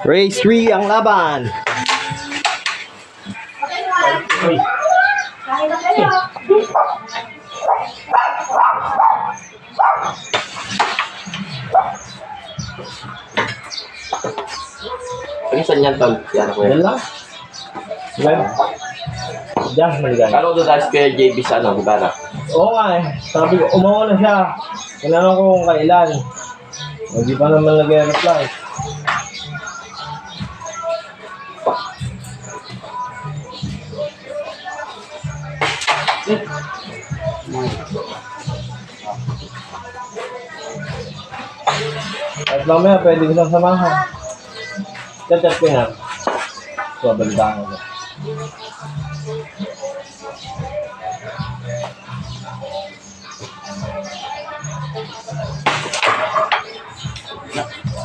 Race 3 ang laban. Uy. Kain na kayo. Pag-isan yan, tol. Yan ako yan. Yan lang. Web. Diyan, maligay. Kala ko doon tayo kay JB sa ano, Gibara. Oo nga eh. Sabi ko, umawa na siya. Tinanong ko kung kailan. Hindi pa naman nag-reply. At mamaya, pwede ko siyang samahan. Chat-chat ko yan. So, balitaan ko.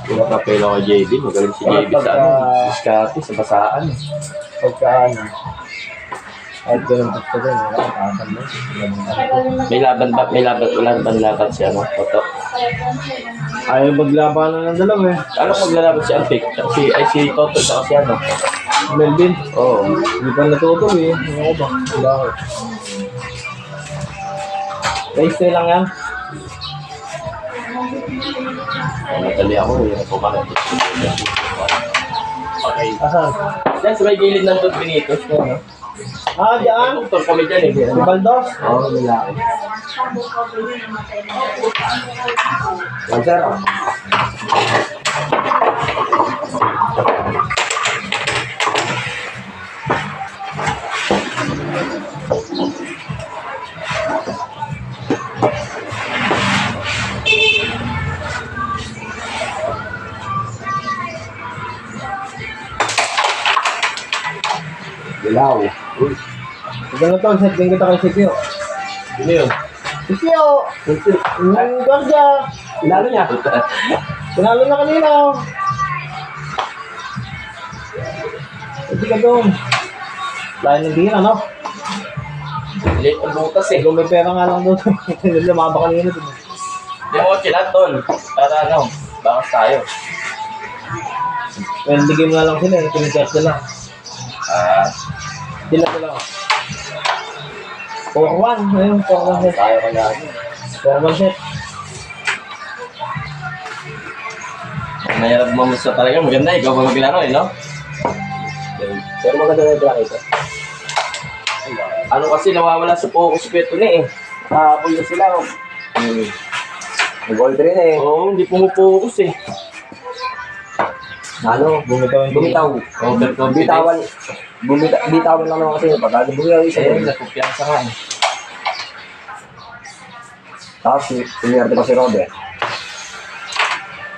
Pinapapelo kay JB. Magaling si JB sa ano. Diskarte, sa basaan. Pagka ano, kahit ganun gusto din, wala kang tasan mo. May laban ba? May laban, wala ba nilaban si ano? Toto? Ayaw maglabanan ng dalawa eh. Ano kung maglalaban si Antik? Si Toto, saka si ano? Melvin, Oo. hindi pa natutuloy eh. Ano ko ba? Bakit? Race 3 lang yan. Natali ako, yun ako bakit. Okay. Asan? Yan, sa may gilid ng Don Benitos. Ano? Ah, dyan? Doktor kami dyan eh. Si Baldos? Oo, lalaki. Yan sir. Dilaw. Uy. Ito na to, set din kita kay Sipio. Sino yun? Sipio! Yung Georgia! Lalo niya. Pinalo na kanina. Hindi ka doon. Lain ng tingin, ano? Late ang butas eh. Kung may pera nga lang doon. Lumaba kanina doon. Hindi mo chinat doon. Para ano, bakas tayo. Well, hindi game nga lang sila eh. Pinitest nila. Sila sila. 4-1. Ayun, 4-1 set. Tayo ka na. 4-1 set. Mahirap mamusta talaga. Maganda, ikaw ba maglaro eh, no? Pero maganda na yung plaka ito. Ano kasi nawawala sa focus ko ito na eh. Nakahabol na sila. Nag-goal 3 na eh. Oo, hindi pumupokus eh. Ano? Bumitaw. Overconfidence. Bitawan lang naman kasi yung pagkado. Bumitaw isa Ayun, yun. nakupiyansa nga eh. Tapos, siniyarte pa si Robert.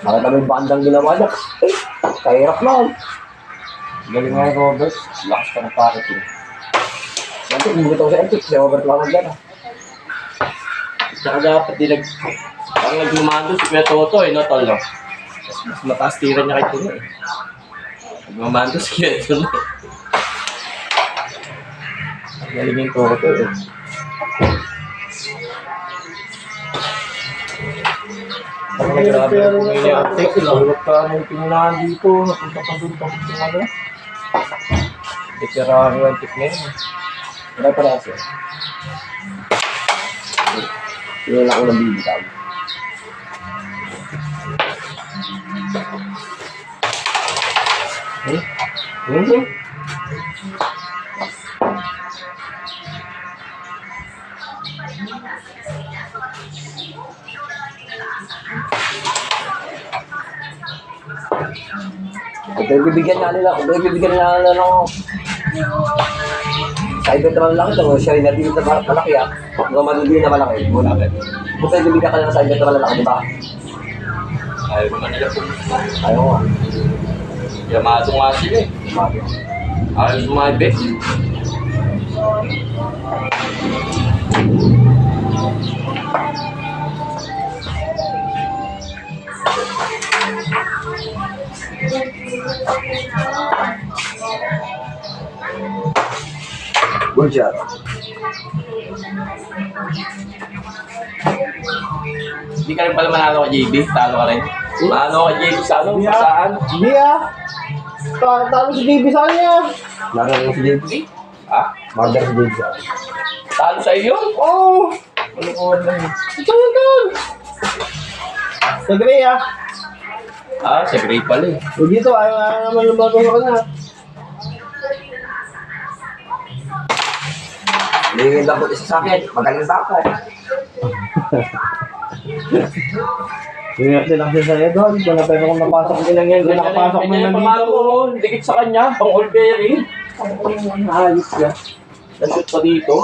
Nakita mo yung bandang ginawa niya. Eh, kahirap lang. Galing nga yung Robert. Lakas ka ng packet eh. Nanti, bumitaw si Antik. Si Robert lang ang gana. Tsaka dapat parang nagmamando si Kuya Toto eh, no, tol, no? Mas mataas tira niya kay Tuno eh. Nagmamando si Kuya Toto eh. Galing yung Toto eh. Parang nag-grabe na po yung Antik. Ilawag ka na yung pinunahan dito. Napunta ka doon pa yung ano. Deklaraan yung Antik na yun. Wala pa rin siya. Yun lang ako ng bibitaw. Kung bibigyan nga nila ng side naman lang ito, siya yung natin na malaki ah. Kung madudin na malaki, muna agad. Kung tayo bibigyan ka na ng side na malaki, di ba? Ayaw naman nila po. Ayaw nga. Yamado nga sila eh. Ayaw sumabi. Good job. Hindi ka rin pala manalo ka, JB. Talo ka rin. Ano ka, JB, sa ano? Yeah. Saan? Hindi Talo si JB sa kanya. Narating si JB. Ha? Mother si JB. Talo sa iyo? Oo. Ano ko lang? Ito yun doon. Sa Gray Sa Gray pala eh. Dito, ayaw naman yung bago ko na. Hindi lang po isa sa akin. Magaling ba ako? Hindi lang siya sa'yo doon. Kung na pwede kong napasok din lang yan. Kung nakapasok mo Ganyan nandito pamato mo. mo. Dikit sa kanya. Pang all bearing. Ayos ka. Na-shoot pa dito.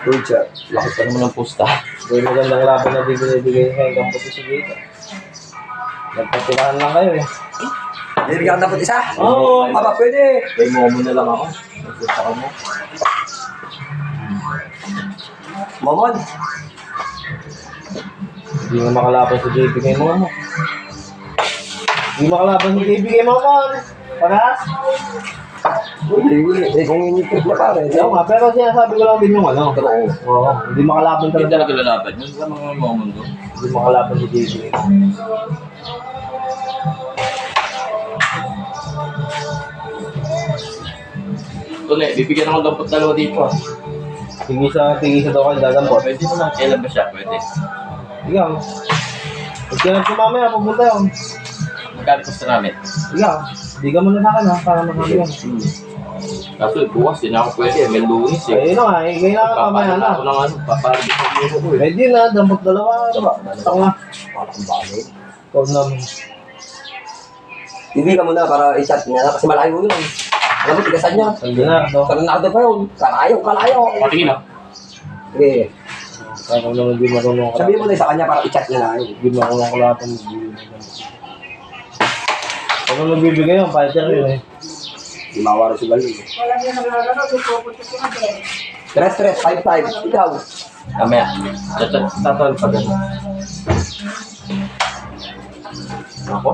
Good shot. Lakot pa naman ng pusta. May magandang laban na di binibigay sa hanggang puti sa dito. Nagpatirahan lang kayo eh. Bibigyan ka na po isa? Oo. Aba, pwede. May mo na lang ako. Nagpusta ka mo. Momon. Hindi nga makalaban sa JB kay Momo. Hindi makalaban sa JB kay Momo. Parehas? Hindi. Kung inipit na pare. Oo nga, pero sinasabi ko lang din yung ano. Pero Oo, hindi makalaban Hindi talaga. talaga lalaban yun. Wala mga moment doon. Hindi makalaban sa JB. Tule, bibigyan ako dapat dalawa dito ah. Tingisa daw kayo dadampot. Pwede naman. Kailan ba siya? Pwede. Ikaw. Pag kailan ko mamaya, pupunta yun. Magkano gusto namin? Ikaw, di ka muna sa akin ha, para makami yan. Kaso bukas din ako pwede. May lunis eh. Ayun na nga, kailangan mamaya Papalit na. ako ng ano. Papalit ako ng ko eh. Pwede na, dampot dalawa. Tako na. Parang bagay. Ikaw naman. Hindi ka muna para i-chat niya kasi malayo yun. Alam mo, tigasan niya. Hindi na, no? Sarnado pa yun. Kalayo. Patingin ah. Sige. Ako naman di marunong ka. Sabihin mo na sa kanya para i-chat niya na yun. Di marunong ka lahat ng ano nagbibigay yung fighter yun eh. Di mawaro si Galing. Walang yung naglalaro, pupunta sa mga Stress, 5-5. Ikaw. Mamaya. Tatawal pa gano'n. Ako?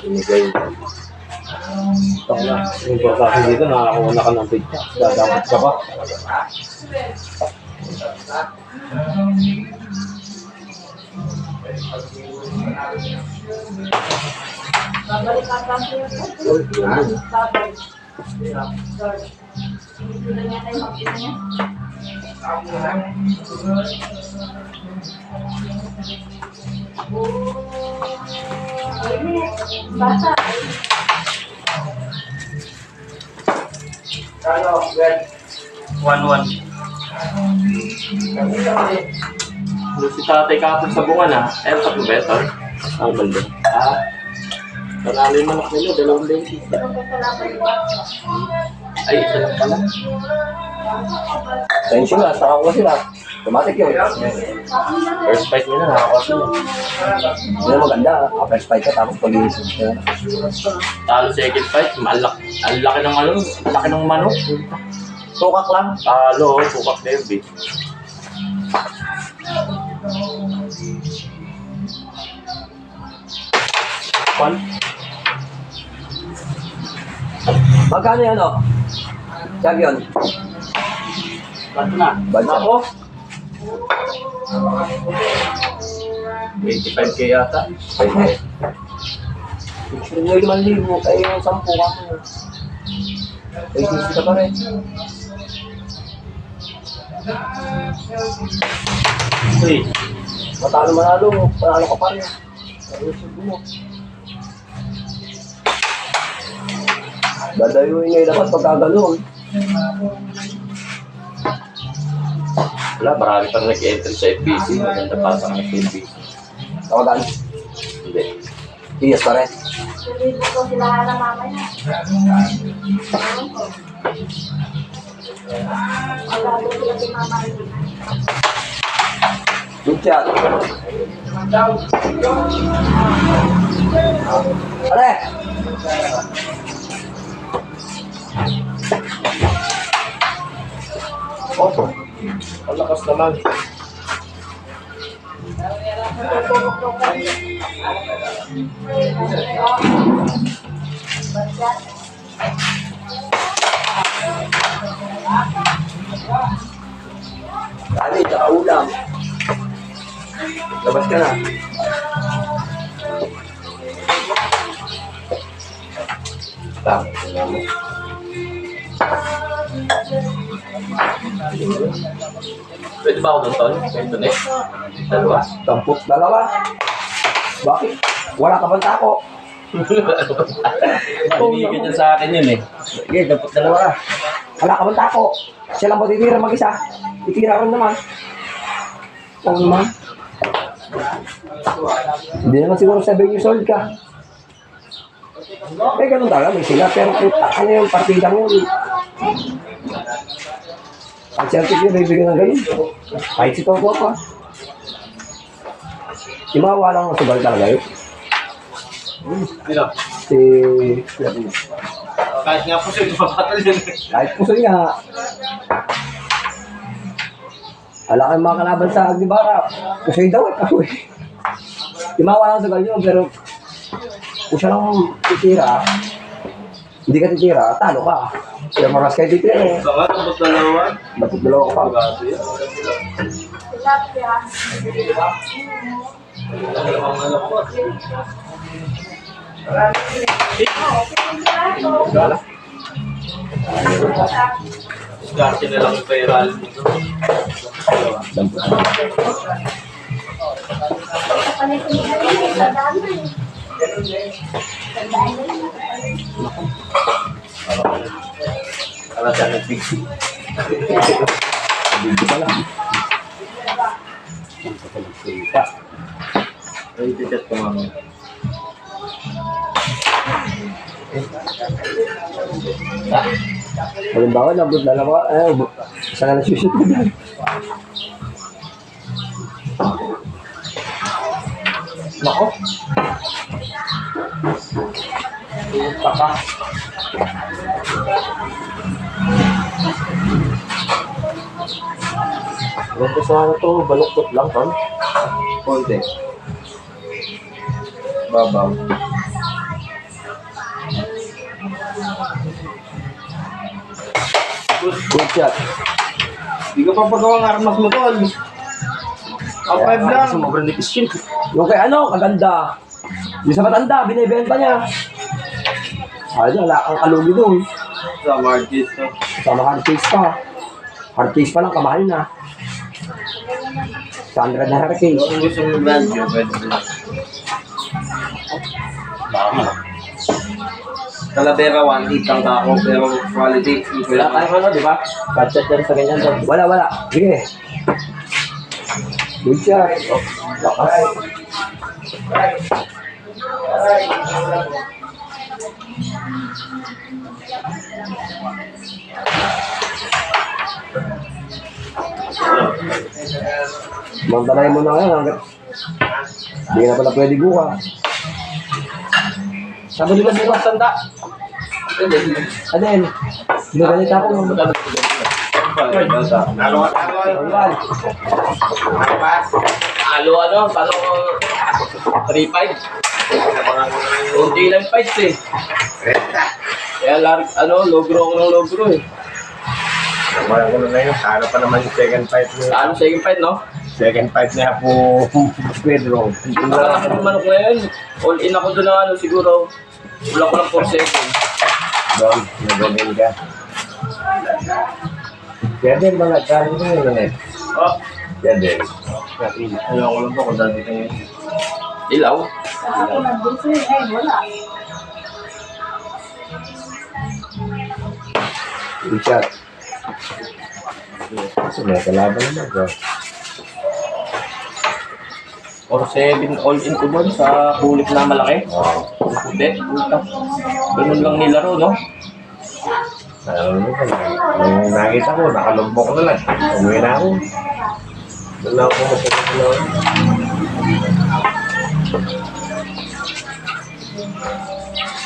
Binigay. Tako na. Yung portake dito, nakakuha na ka ng pizza. Dadamot ka pa. babalik ang kampo yun. Babalik. Sorry. Hindi na niya tayo magpita niya. Bata. Ano, Gwen? 1-1. Si tatay kapon sa bunga na. Sa better. Ang balde. Panalo yung manok nila. 2 Pero kasalapan niya. Ay, isa lang pala. Tensyon na, saka ko sila. Automatic yun. First fight nila, nakakuha sila. Hindi na maganda. First fight ka tapos pag-iisip ka. Talo second fight, ang laki ng ano, ang laki ng manok. Sukak lang. Talo, sukak derby. Pan? Magkano yan, oh? Champion. Bato na. Bato. Ako? 85k yata. Pwede. Picture nyo 5,000. Kayo yung 10 ka mo. Ay, sisi ka pa rin. Uy, Manalo. Panalo ka pa rin. Ayusin mo. Dadayuin niya yung dapat pagkaganon. wala, marami pa rin nag-entry sa FBC. Maganda pa sa FBC. Tawagan. Hindi. Iyas pa rin. Sabi ko sila na mamaya. Wala ko sila si mama. Good shot. Pare! Opo. Ang lakas naman. Dali, tsaka ulam. Labas ka na. Tama. Pwede ba ako doon, Tol? Ito na Dalawa. Tampot dalawa. Bakit? Wala ka bang tako? Ibigay niya sa akin yun eh. Sige, tampot dalawa ka. Wala ka bang tako? Siya lang ba titira mag-isa? Titira rin naman. Oo naman. Hindi naman siguro 7 years old ka. Eh, ganun talaga. May sila. Pero ano yung partidang yun? Ang Celtic yun, bibigyan ng ganun. Kahit si Toto pa. Si Mawa lang ang subal talaga yun. Sino? Si... Kahit nga po siya, tumapatal yun. Kahit puso niya. Wala kayong mga kalaban sa Agbara. Pusoy daw eh. Ako eh. Si Mawa lang ang subal yun, pero kung siya lang titira, hindi ka titira, talo ka. Kaya maras kayo titira eh. Baka tapos dalawa. Dapat dalawa ka pa. Bago yan. Tilapia. Dalawang anak ko. Gala. Dati na lang yung viral dito. Para siya nag-fix. Dito pala. Ay, ticket ko mamaya. Halimbawa, nabot dalawa. Isa na nasushoot ko dyan. Nako. Taka. Ganda sana ito. Baluktot lang, Tol. Konti. Babaw. Good shot. Hindi ko pa pagawang armas mo, Tol. Ang 5 lang. Sobrang nipis yun. Yung kay ano, kaganda. Yung sa matanda, binibenta niya. Ay, wala kang kalugi doon. Sa market, no? Sama hard case pa. Hard case pa lang, kamahal na. Standard na hard case. Kung gusto mo brand nyo, pwede mo. Talavera 1.8 ang ako, pero quality. Wala tayong ano, di ba? Budget yan sa ganyan doon. Wala. Sige. Good shot. Lakas. Mantalay mo na ngayon hanggat hindi na pala pwede buka. Sabi nila sa mga tanda. Adel, ginaganit ako ng Ayan. Ano, paano 3-5? Kunti lang fights eh. Kaya logro ako ng logro eh. Wala ko na ngayon, sana pa naman yung second fight niya. Ano second fight, no? Second fight niya po, Pedro. Nakalaki ng manok na yun. All in ako doon na siguro. Wala ko lang 4 seconds. Doon, nagamin ka. Kaya din mga kano ko yun eh. Oh, Kaya din. Ayaw ko lang po kung dati kayo. ilaw. Ako nag-busy. Eh, wala. Good shot. Kasi may kalaban naman ko. 4-7 all in ko doon sa kulit na malaki. Oo. Puti, puta. Ganun lang nilaro, no? Ano ba? Nung nakita ko, nakalugbok na lang. Umuwi na ako. Doon na ako masakit na lang.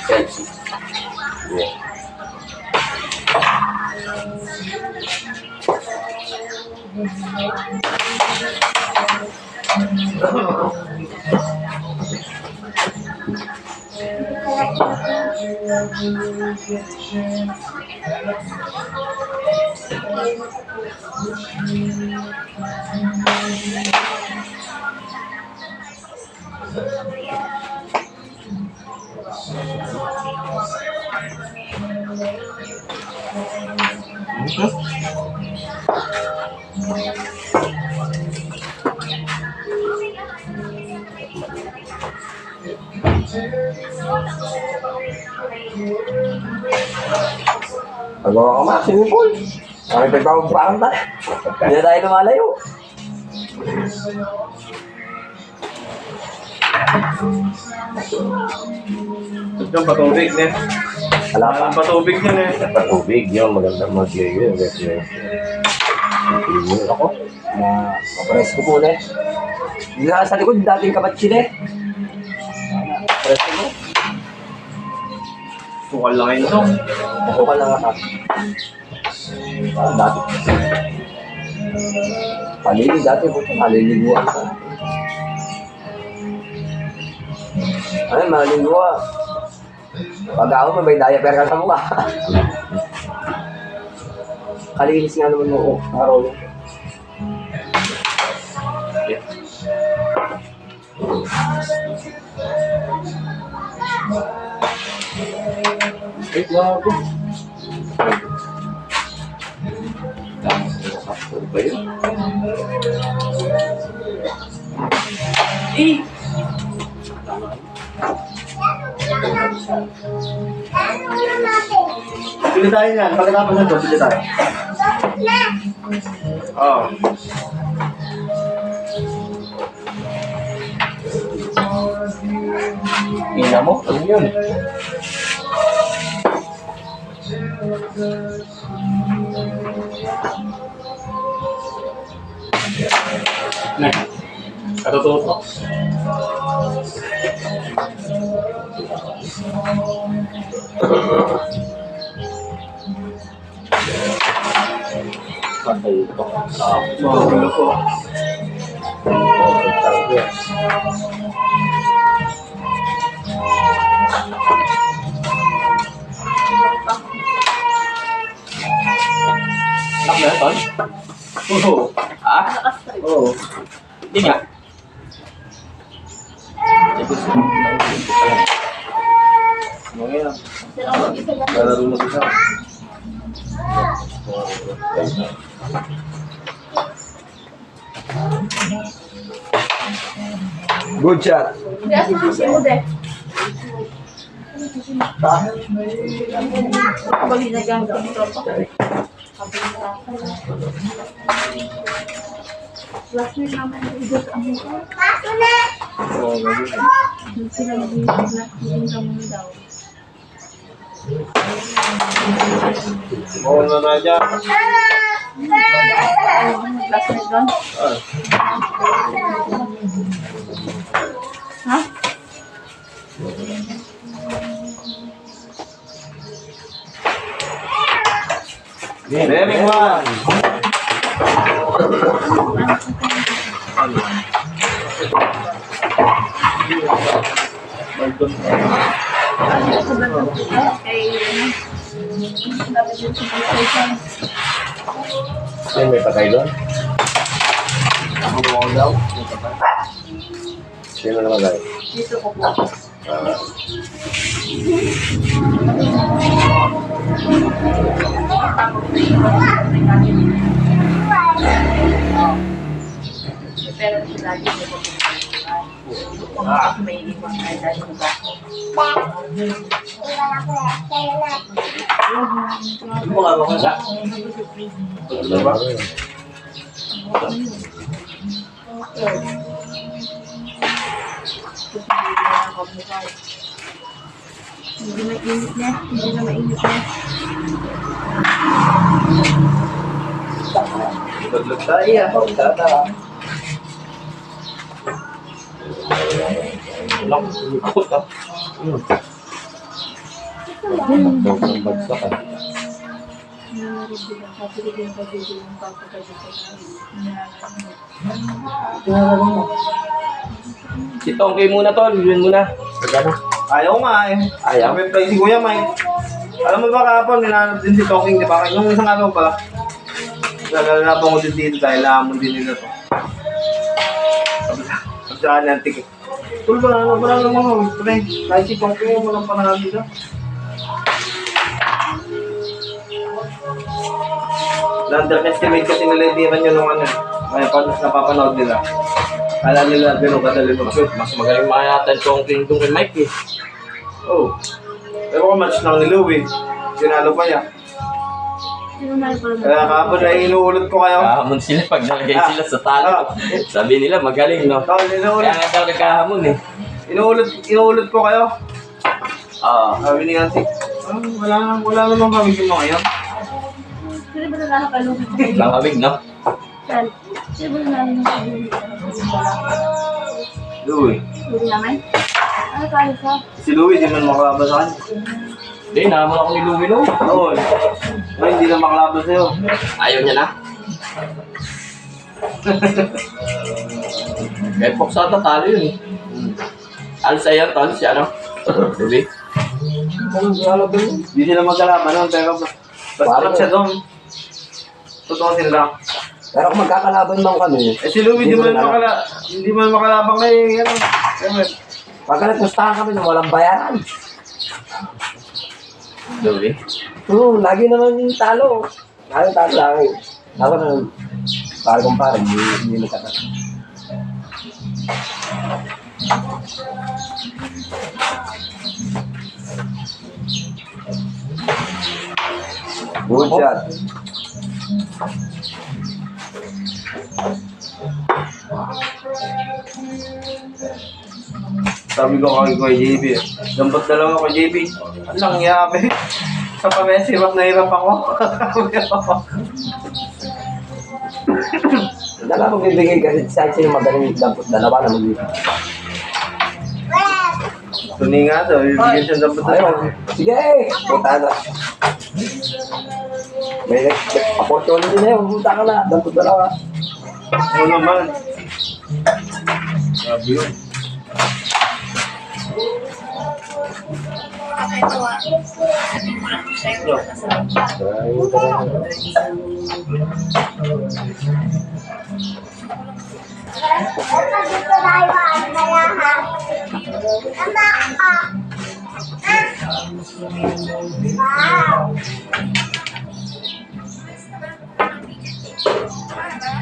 Chelsea. Yeah. Magawa ka mga swimming pool. Ang nagtagpapag parang tayo. Hindi na tayo lumalayo. Ito yung patubig, ne? Wala pa. Ang patubig yun, eh. Patubig yun, magandang mag-yun. Ako, pares ko po ulit. Hindi na sa likod, dating kabatsin eh. Pares ko po. Sukal lang yun to. Ako ka lang ako. Dati. Palili dati po. Maliliguan ko. Ano, maliliguan. Pag ako, may diaper ka sa mukha. Kalinis nga naman mo. Araw yun. Ay, gago. Ano ba yun? Eh! Pili tayo yan. Pagkatapos na ito, pili tayo. Oo. Ina mo? Ano yun? Ne. Katututo. Patay ito. Magulo ko. Lock na ito? Oo. Ah? Oo. Hindi nga. Mga yan. Lalaro na siya. Good shot. Hindi, asin susi mo, de. Bali na gang sa tropa. Classmate naman yung idol ang mukha. Oo, ganyan. Sila naging kami daw. Oo na na dyan. Classmate doon? Ah. Ha? Very one. Sino may patay doon? Ako mo daw. Sino naman tayo? Dito ko po. Pero sila dito ko may iwan ay dahil sa bako. Mga mga sa. Diba? Hindi mainit na. Hindi na mainit na. Ibaglog tayo. Pagkata. Lang. Ako ta. Ang bagsak ah. Si Tongkay muna tol. Yun muna. Pagkata. Ayaw nga eh. Ayaw? Sabi pa si Kuya Mike. Alam mo ba kahapon, nilanap din si Talking, di ba? Yung isang araw pa, nalalaban ko din dito dahil naamon din nila to. Sabi sa antik eh. Tol, wala namang hawit, pre. Kahit si Tokyo, walang panahal dito. Na-underestimate kasi nila yung tira nyo nung ano. Ay, paano napapanood nila. Kala nila gano'ng kadali mag-shoot. Mas magaling mayatan kong king kay Mike eh. Oh. Pero kung match lang ni Louie, sinalo pa niya. Sino na yung pala? Kaya kapag ay inuulit ko kayo. Kahamon sila pag nalagay sila sa talo. Sabi nila magaling, no? Tol, inuulit. Kaya nga daw nagkahamon eh. Inuulit ko kayo. Oo. Sabi ni Auntie, wala namang kami mo ngayon. Sino ba na nakakalungkot sa kanya? Nakawig, no? Sino ba na nakakalungkot? Louie. Hindi naman. Ano kaya siya? Si Louie, di man makalaban sa kanya. Hindi, naman ako ni Louie, no? Oo. Ay, hindi na makalaban sa'yo. Ayaw niya na. Kahit Poksata, talo yun eh. Alis sa'yo, tol, si ano? Louie? Hindi sila magkalaban nun, pero basta siya doon. Totoo sila. Pero kung magkakalaban man kami, Eh si Louie, hindi man makalabang kay, ano. pagka nagpustahan kami nung walang bayaran. Louie? Lagi naman yung talo. Lagi talo lagi. Ako na, pare kong pare, hindi nagkakata. Good shot. Sabi ko kay JB, dampot na lang ako JB. Anong yabe? Sa pamesa, hirap na hirap ako. Dala magbibigay kasi sa sino magaling dampot, dalawa na magbibigay. Tuni nga daw, bibigyan siya dampot na lang. Ayun, sige, punta na. May opportunity na yun, punta ka na, dampot dalawa. Oo naman. Sabi yun.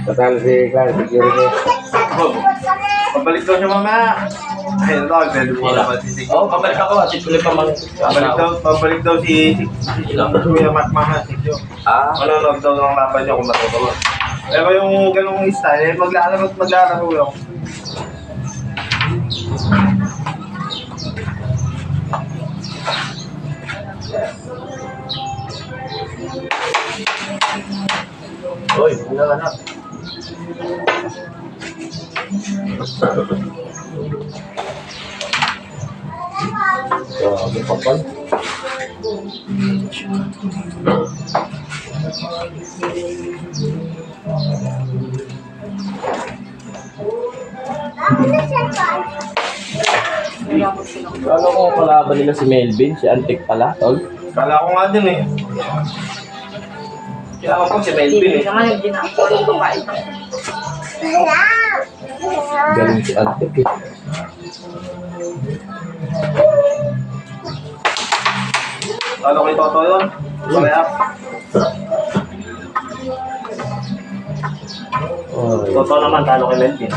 Total si Clark, security. Pabalik daw siya mamaya. Ayun daw, pwede mo naman si Sig. Oo, pabalik ako. At tuloy pa mang... Pabalik daw si Kuya Matt Mama, si Jo. Manonood daw ng laban niya kung matutuwa. Pero yung ganung style, maglalaro yun. Uy, wala na. Grabe, kapal. Kala ko kalaban nila si Melvin, si Antik pala, tol. Kala ko nga din eh. Kaya ako si Melvin eh. Naman yung ginagawa ng babae. Galing si Antik eh. Kala ko ito yun. Kaya, Oh, totoo naman, talo kay Melvin.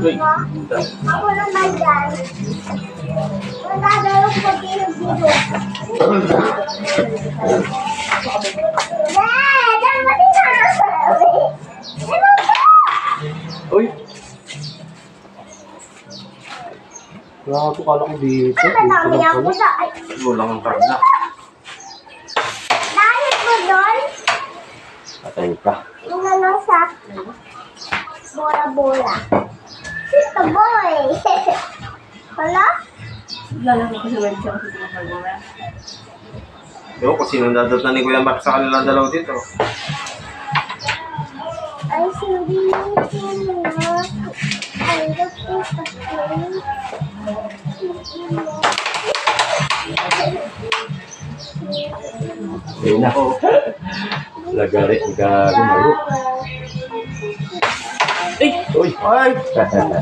uy. Ako naman dyan. Magdadalo ko dito dito. Diyan mo din na. Uy! Grabe, kala ko dito. Madami ako sa... Gulang ang karna. Dahil mo doon, Patay ka. yung lang sa... Bola-bola. Sito boy. Hala? Lalaki ko sa website kasi ginagawa. Ewan ko sino dadot na ni Kuya Mark sa kanilang dalaw dito. Ay, sabihin ko na. Ay, look is the place. Ayun na. Lagari, gumalo. Eh! Uy! Ay! Dapat ka na.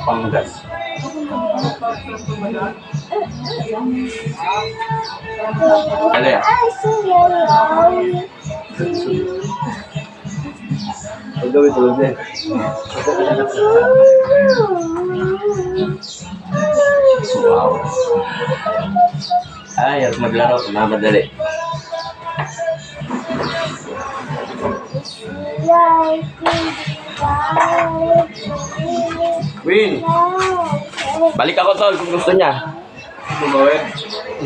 Panggas. Ano yan? Ay, sige. Ang gawin tulad din. Wow. Ay, at maglaro. Mamadali. Win! Balik ako, tol, kung gusto niya. Tumawin.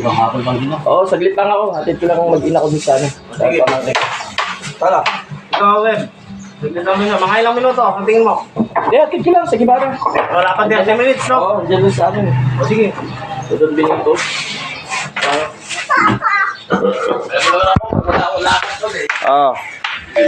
Ibang hapon bang gina? Oo, saglit lang ako. Hatid ko lang mag-ina ko dito sa ano. Sa Sige. pamangkin. Tara. Ikaw, Web. Sige lang minuto. Mga ilang minuto. Ang tingin mo. Hindi, hatid ko lang sa Gibara. Wala pa 10 minutes, no? Oo, dyan lang sa amin. O sige. Doon bilang to. Wala ako. Wala ako. Wala ako. Oh.